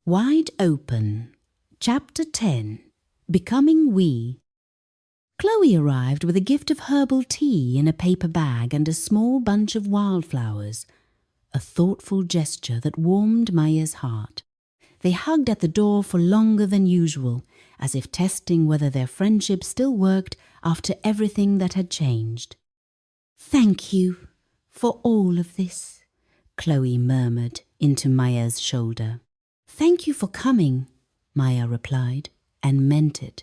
Wide Open, Chapter 10, Becoming We. Chloe arrived with a gift of herbal tea in a paper bag and a small bunch of wildflowers, a thoughtful gesture that warmed Maia's heart. They hugged at the door for longer than usual, as if testing whether their friendship still worked after everything that had changed. "Thank you for all of this," Chloe murmured into Maia's shoulder. "Thank you for coming," Maia replied, and meant it.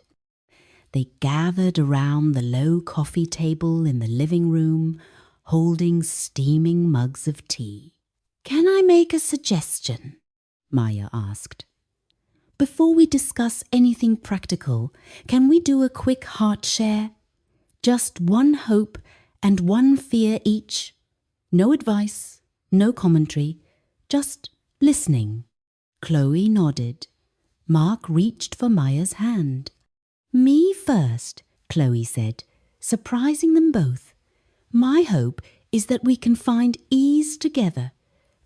They gathered around the low coffee table in the living room, holding steaming mugs of tea. "Can I make a suggestion?" Maia asked. "Before we discuss anything practical, can we do a quick heart share? Just one hope and one fear each. No advice, no commentary, just listening." Chloe nodded. Mark reached for Maia's hand. "Me first," Chloe said, surprising them both. "My hope is that we can find ease together,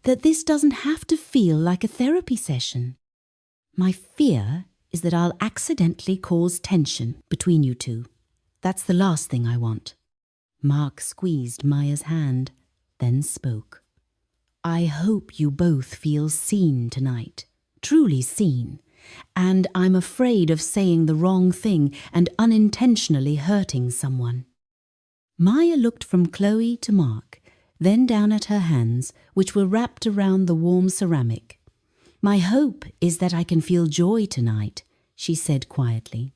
that this doesn't have to feel like a therapy session. My fear is that I'll accidentally cause tension between you two. That's the last thing I want." Mark squeezed Maia's hand, then spoke. "I hope you both feel seen tonight, truly seen, and I'm afraid of saying the wrong thing and unintentionally hurting someone." Maia looked from Chloe to Mark, then down at her hands, which were wrapped around the warm ceramic. "My hope is that I can feel joy tonight," she said quietly.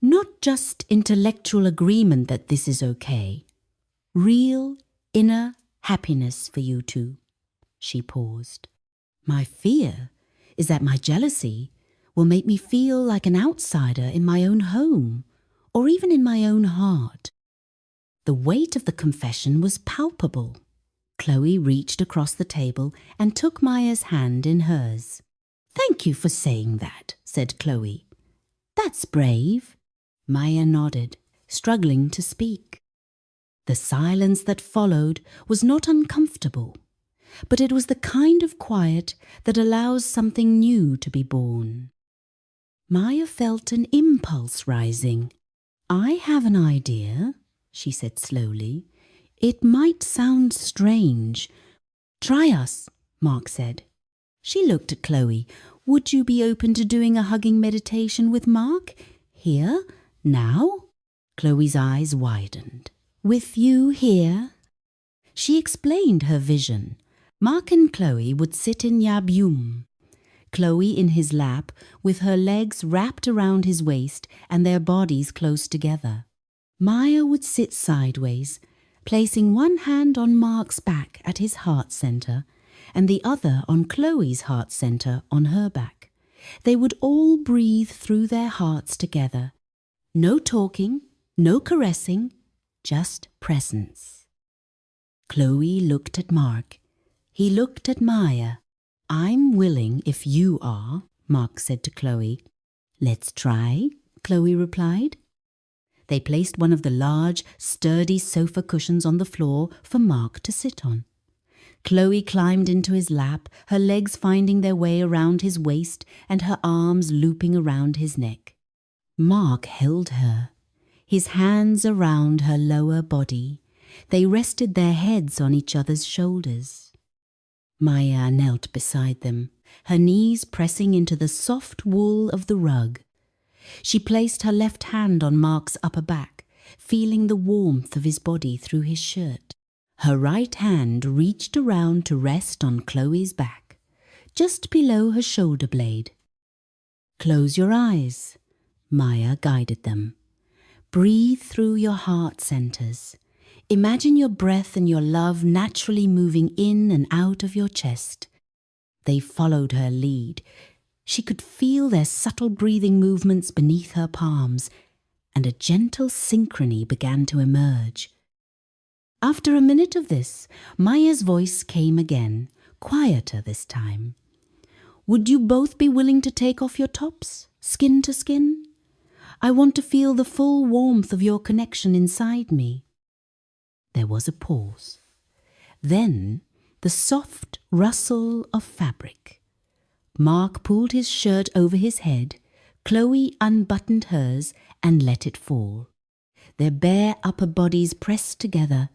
"Not just intellectual agreement that this is okay. Real inner happiness for you two." She paused. "My fear is that my jealousy will make me feel like an outsider in my own home, or even in my own heart." The weight of the confession was palpable. Chloe reached across the table and took Maia's hand in hers. "Thank you for saying that," said Chloe. "That's brave." Maia nodded, struggling to speak. The silence that followed was not uncomfortable, but it was the kind of quiet that allows something new to be born. Maia felt an impulse rising. "I have an idea," she said slowly. "It might sound strange." "Try us," Mark said. She looked at Chloe. "Would you be open to doing a hugging meditation with Mark? Here? Now?" Chloe's eyes widened. "With you here?" She explained her vision. Mark and Chloe would sit in Yabyum, Chloe in his lap with her legs wrapped around his waist and their bodies close together. Maia would sit sideways, placing one hand on Mark's back at his heart center and the other on Chloe's heart center on her back. They would all breathe through their hearts together. No talking, no caressing, just presence. Chloe looked at Mark. He looked at Maia. "I'm willing if you are," Mark said to Chloe. "Let's try," Chloe replied. They placed one of the large, sturdy sofa cushions on the floor for Mark to sit on. Chloe climbed into his lap, her legs finding their way around his waist and her arms looping around his neck. Mark held her, his hands around her lower body. They rested their heads on each other's shoulders. Maia knelt beside them, her knees pressing into the soft wool of the rug. She placed her left hand on Mark's upper back, feeling the warmth of his body through his shirt. Her right hand reached around to rest on Chloe's back, just below her shoulder blade. "Close your eyes," Maia guided them. "Breathe through your heart centers. Imagine your breath and your love naturally moving in and out of your chest." They followed her lead. She could feel their subtle breathing movements beneath her palms, and a gentle synchrony began to emerge. After a minute of this, Maia's voice came again, quieter this time. "Would you both be willing to take off your tops, skin to skin? I want to feel the full warmth of your connection inside me." There was a pause. Then the soft rustle of fabric. Mark pulled his shirt over his head. Chloe unbuttoned hers and let it fall. Their bare upper bodies pressed together,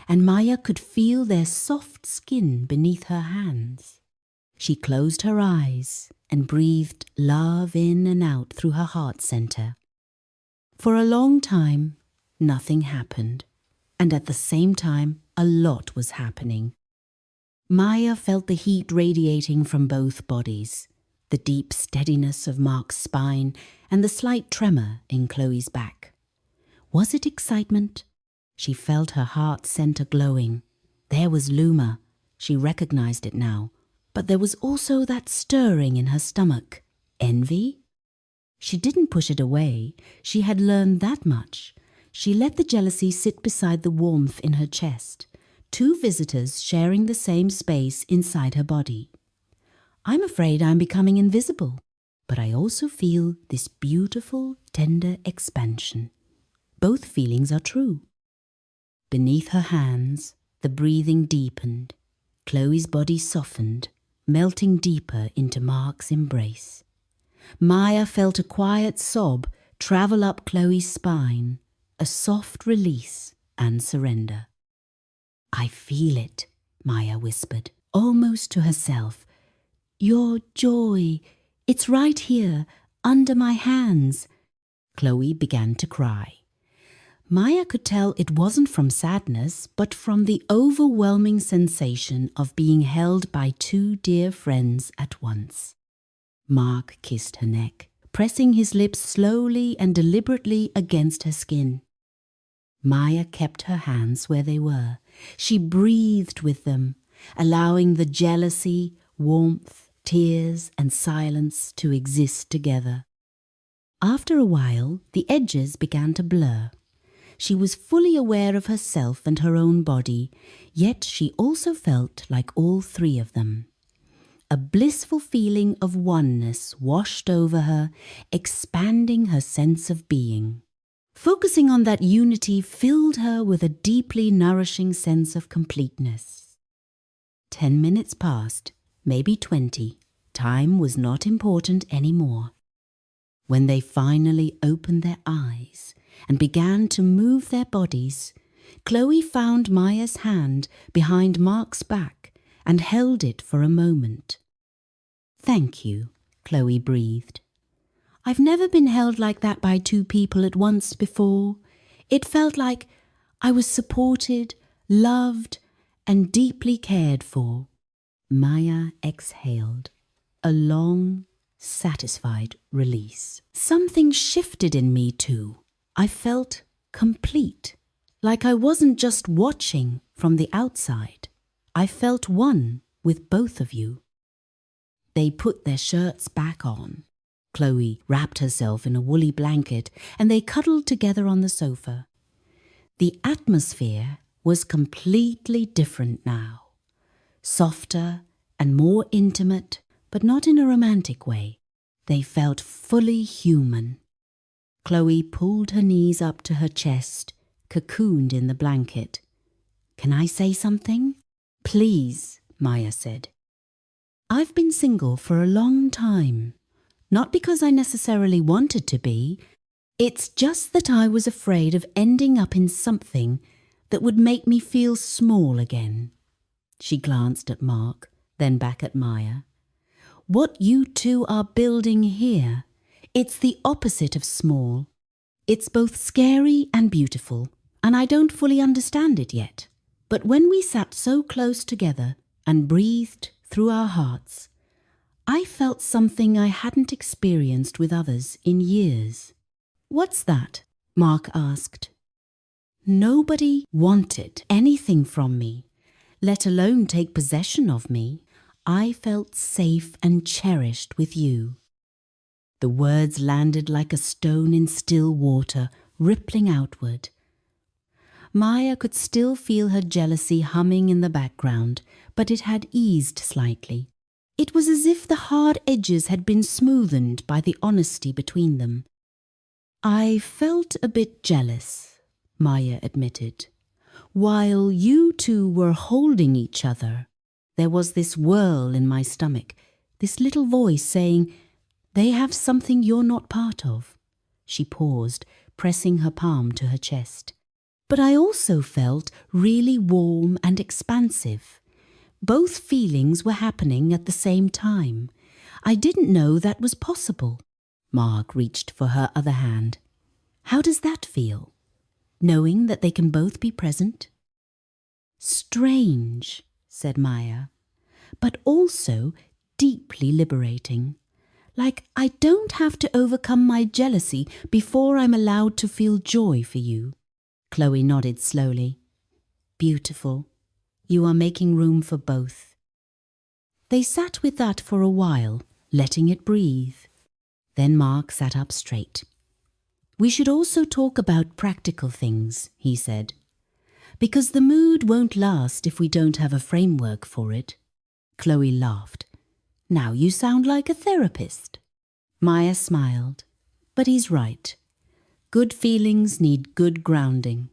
and Maia could feel their soft skin beneath her hands. She closed her eyes and breathed love in and out through her heart center. For a long time, nothing happened, and at the same time, a lot was happening. Maia felt the heat radiating from both bodies, the deep steadiness of Mark's spine and the slight tremor in Chloe's back. Was it excitement? She felt her heart center glowing. There was Luma. She recognized it now. But there was also that stirring in her stomach. Envy? She didn't push it away. She had learned that much. She let the jealousy sit beside the warmth in her chest. Two visitors sharing the same space inside her body. I'm afraid I'm becoming invisible, but I also feel this beautiful, tender expansion. Both feelings are true. Beneath her hands, the breathing deepened. Chloe's body softened, melting deeper into Mark's embrace. Maia felt a quiet sob travel up Chloe's spine, a soft release and surrender. I feel it, Maia whispered, almost to herself. Your joy, it's right here, under my hands. Chloe began to cry. Maia could tell it wasn't from sadness, but from the overwhelming sensation of being held by two dear friends at once. Mark kissed her neck, pressing his lips slowly and deliberately against her skin. Maia kept her hands where they were. She breathed with them, allowing the jealousy, warmth, tears, and silence to exist together. After a while, the edges began to blur. She was fully aware of herself and her own body, yet she also felt like all three of them. A blissful feeling of oneness washed over her, expanding her sense of being. Focusing on that unity filled her with a deeply nourishing sense of completeness. 10 minutes passed, maybe 20. Time was not important anymore. When they finally opened their eyes and began to move their bodies, Chloe found Maia's hand behind Mark's back and held it for a moment. Thank you, Chloe breathed. I've never been held like that by two people at once before. It felt like I was supported, loved, and deeply cared for. Maia exhaled, a long, satisfied release. Something shifted in me too. I felt complete, like I wasn't just watching from the outside. I felt one with both of you. They put their shirts back on. Chloe wrapped herself in a woolly blanket and they cuddled together on the sofa. The atmosphere was completely different now. Softer and more intimate, but not in a romantic way. They felt fully human. Chloe pulled her knees up to her chest, cocooned in the blanket. Can I say something? Please, Maia said. I've been single for a long time. Not because I necessarily wanted to be. It's just that I was afraid of ending up in something that would make me feel small again. She glanced at Mark, then back at Maia. What you two are building here, it's the opposite of small. It's both scary and beautiful, and I don't fully understand it yet. But when we sat so close together and breathed through our hearts, I felt something I hadn't experienced with others in years. What's that? Mark asked. Nobody wanted anything from me, let alone take possession of me. I felt safe and cherished with you. The words landed like a stone in still water, rippling outward. Maia could still feel her jealousy humming in the background, but it had eased slightly. It was as if the hard edges had been smoothened by the honesty between them. I felt a bit jealous, Maia admitted. While you two were holding each other, there was this whirl in my stomach. This little voice saying, "They have something you're not part of." She paused, pressing her palm to her chest. But I also felt really warm and expansive. Both feelings were happening at the same time. I didn't know that was possible. Mark reached for her other hand. How does that feel? Knowing that they can both be present? Strange, said Maia, but also deeply liberating. Like I don't have to overcome my jealousy before I'm allowed to feel joy for you. Chloe nodded slowly. Beautiful. You are making room for both. They sat with that for a while, letting it breathe. Then Mark sat up straight. We should also talk about practical things, he said, because the mood won't last if we don't have a framework for it. Chloe laughed. Now you sound like a therapist. Maia smiled. But he's right. Good feelings need good grounding.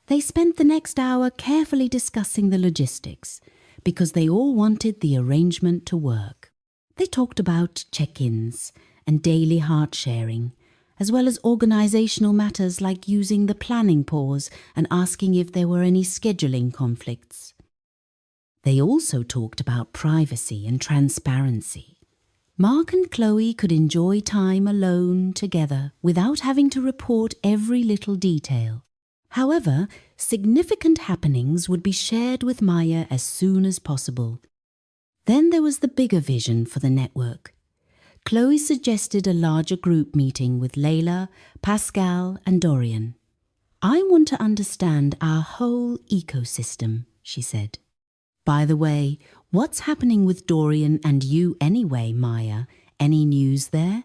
They spent the next hour carefully discussing the logistics, because they all wanted the arrangement to work. They talked about check-ins and daily heart-sharing, as well as organizational matters like using the planning pause and asking if there were any scheduling conflicts. They also talked about privacy and transparency. Mark and Chloe could enjoy time alone together without having to report every little detail. However, significant happenings would be shared with Maia as soon as possible. Then there was the bigger vision for the network. Chloe suggested a larger group meeting with Layla, Pascal, and Dorian. I want to understand our whole ecosystem, she said. By the way, what's happening with Dorian and you anyway, Maia? Any news there?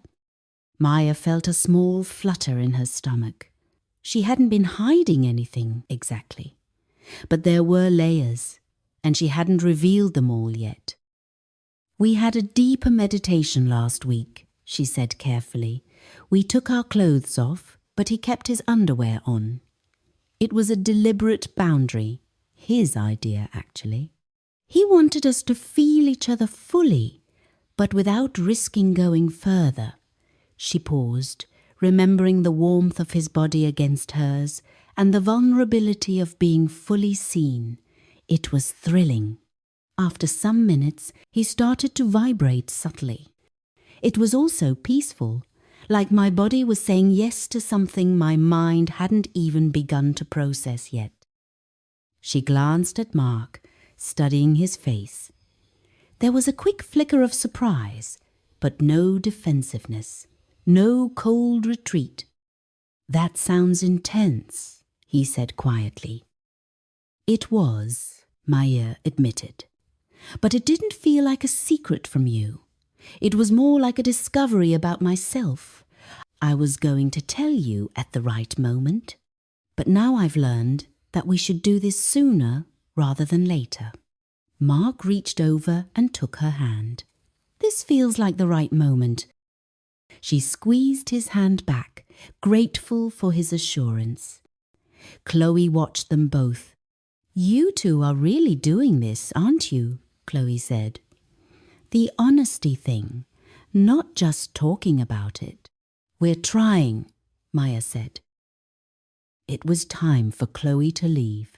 Maia felt a small flutter in her stomach. She hadn't been hiding anything exactly, but there were layers, and she hadn't revealed them all yet. We had a deeper meditation last week, she said carefully. We took our clothes off, but he kept his underwear on. It was a deliberate boundary, his idea actually. He wanted us to feel each other fully, but without risking going further. She paused, remembering the warmth of his body against hers and the vulnerability of being fully seen. It was thrilling. After some minutes, he started to vibrate subtly. It was also peaceful, like my body was saying yes to something my mind hadn't even begun to process yet. She glanced at Mark, studying his face. There was a quick flicker of surprise, but no defensiveness. No cold retreat. That sounds intense, he said quietly. It was, Maia admitted. But it didn't feel like a secret from you. It was more like a discovery about myself. I was going to tell you at the right moment, but now I've learned that we should do this sooner rather than later. Mark reached over and took her hand. This feels like the right moment. She squeezed his hand back, grateful for his assurance. Chloe watched them both. You two are really doing this, aren't you? Chloe said. The honesty thing, not just talking about it. We're trying, Maia said. It was time for Chloe to leave.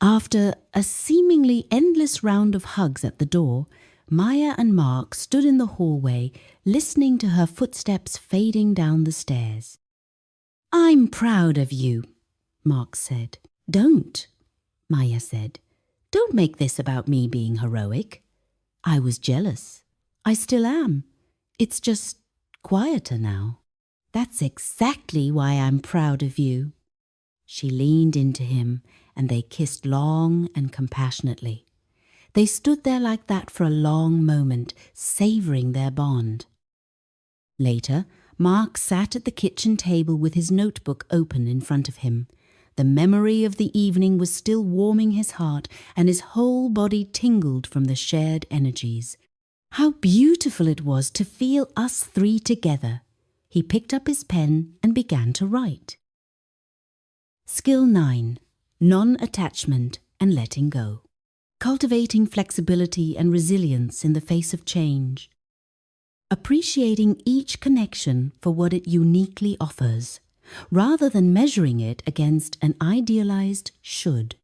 After a seemingly endless round of hugs at the door, Maia and Mark stood in the hallway, listening to her footsteps fading down the stairs. I'm proud of you, Mark said. Don't, Maia said. Don't make this about me being heroic. I was jealous. I still am. It's just quieter now. That's exactly why I'm proud of you. She leaned into him, and they kissed long and compassionately. They stood there like that for a long moment, savouring their bond. Later, Mark sat at the kitchen table with his notebook open in front of him. The memory of the evening was still warming his heart, and his whole body tingled from the shared energies. How beautiful it was to feel us three together. He picked up his pen and began to write. Skill 9. Non-attachment and letting go. cultivating flexibility and resilience in the face of change, appreciating each connection for what it uniquely offers, rather than measuring it against an idealized should.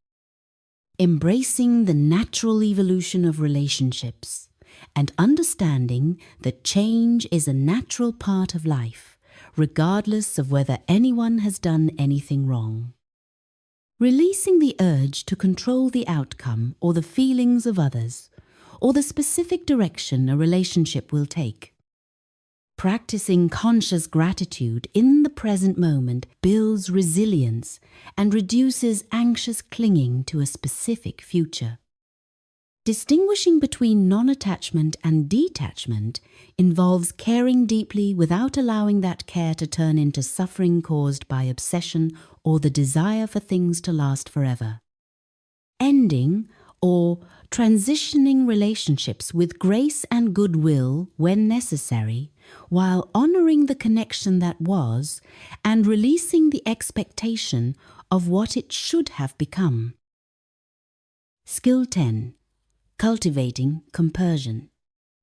Embracing the natural evolution of relationships and understanding that change is a natural part of life, regardless of whether anyone has done anything wrong. Releasing the urge to control the outcome or the feelings of others, or the specific direction a relationship will take. Practicing conscious gratitude in the present moment builds resilience and reduces anxious clinging to a specific future. Distinguishing between non-attachment and detachment involves caring deeply without allowing that care to turn into suffering caused by obsession or the desire for things to last forever. Ending or transitioning relationships with grace and goodwill when necessary, while honoring the connection that was and releasing the expectation of what it should have become. Skill 10. Cultivating compersion.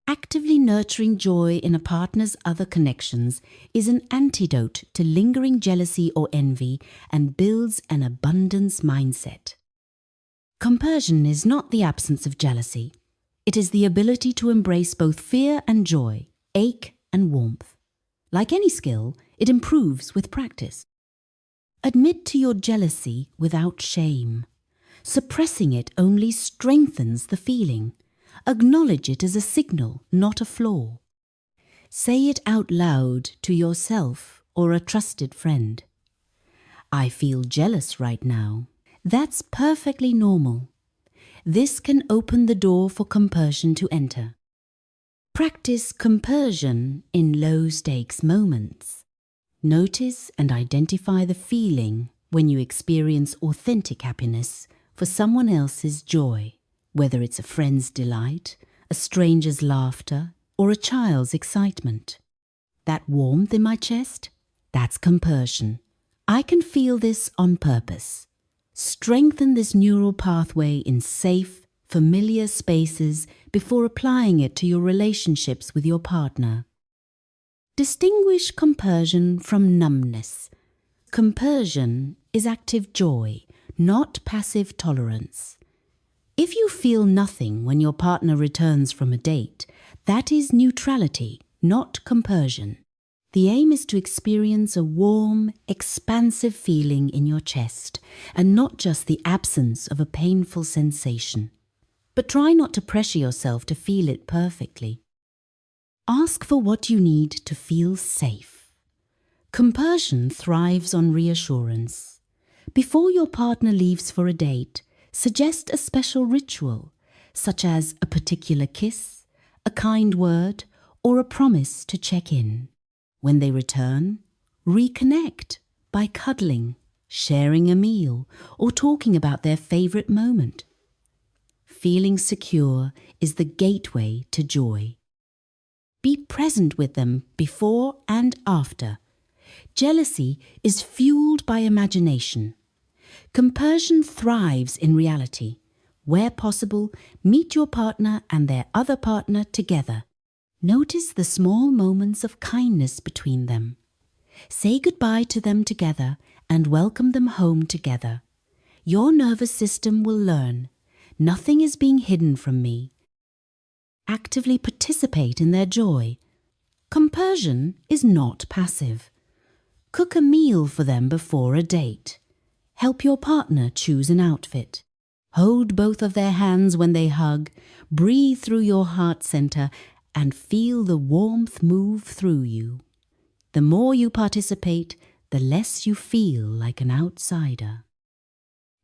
Actively nurturing joy in a partner's other connections is an antidote to lingering jealousy or envy and builds an abundance mindset. Compersion is not the absence of jealousy. It is the ability to embrace both fear and joy, ache and warmth. Like any skill, it improves with practice. Admit to your jealousy without shame. Suppressing it only strengthens the feeling. Acknowledge it as a signal, not a flaw. Say it out loud to yourself or a trusted friend. I feel jealous right now. That's perfectly normal. This can open the door for compersion to enter. Practice compersion in low-stakes moments. Notice and identify the feeling when you experience authentic happiness for someone else's joy, whether it's a friend's delight, a stranger's laughter, or a child's excitement. That warmth in my chest? That's compersion. I can feel this on purpose. Strengthen this neural pathway in safe, familiar spaces before applying it to your relationships with your partner. Distinguish compersion from numbness. Compersion is active joy, not passive tolerance. If you feel nothing when your partner returns from a date, that is neutrality, not compersion. The aim is to experience a warm, expansive feeling in your chest, and not just the absence of a painful sensation. But try not to pressure yourself to feel it perfectly. Ask for what you need to feel safe. Compersion thrives on reassurance. Before your partner leaves for a date, suggest a special ritual, such as a particular kiss, a kind word, or a promise to check in. When they return, reconnect by cuddling, sharing a meal, or talking about their favorite moment. Feeling secure is the gateway to joy. Be present with them before and after. Jealousy is fueled by imagination. Compersion thrives in reality. Where possible, meet your partner and their other partner together. Notice the small moments of kindness between them. Say goodbye to them together and welcome them home together. Your nervous system will learn. Nothing is being hidden from me. Actively participate in their joy. Compersion is not passive. Cook a meal for them before a date. Help your partner choose an outfit. Hold both of their hands when they hug. Breathe through your heart center and feel the warmth move through you. The more you participate, the less you feel like an outsider.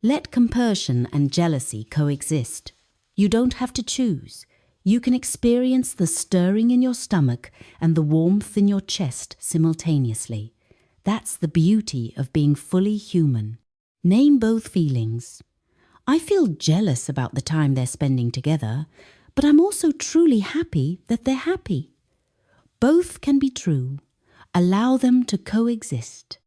Let compersion and jealousy coexist. You don't have to choose. You can experience the stirring in your stomach and the warmth in your chest simultaneously. That's the beauty of being fully human. Name both feelings. I feel jealous about the time they're spending together, but I'm also truly happy that they're happy. Both can be true. Allow them to coexist.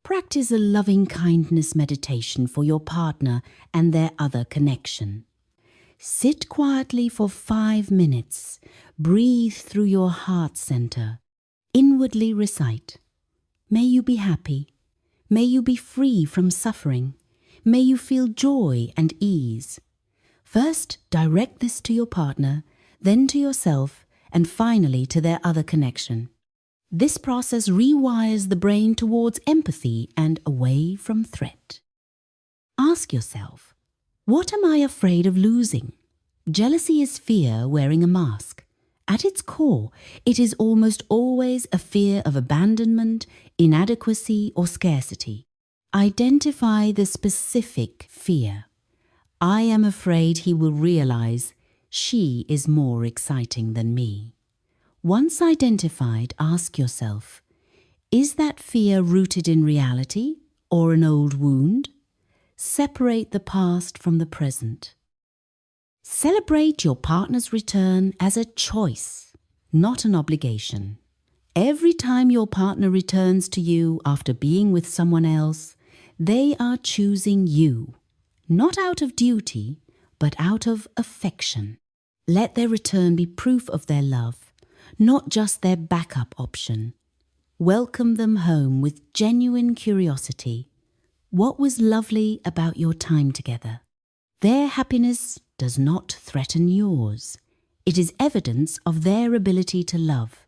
Practice a loving kindness meditation for your partner and their other connection. Sit quietly for 5 minutes. Breathe through your heart center. Inwardly recite. May you be happy. May you be free from suffering. May you feel joy and ease. First, direct this to your partner, then to yourself, and finally to their other connection. This process rewires the brain towards empathy and away from threat. Ask yourself, what am I afraid of losing? Jealousy is fear wearing a mask. At its core, it is almost always a fear of abandonment, inadequacy, or scarcity. Identify the specific fear. I am afraid he will realize she is more exciting than me. Once identified, ask yourself, is that fear rooted in reality or an old wound? Separate the past from the present. Celebrate your partner's return as a choice, not an obligation. Every time your partner returns to you after being with someone else, they are choosing you, not out of duty, but out of affection. Let their return be proof of their love, not just their backup option. Welcome them home with genuine curiosity. What was lovely about your time together? Their happiness does not threaten yours. It is evidence of their ability to love.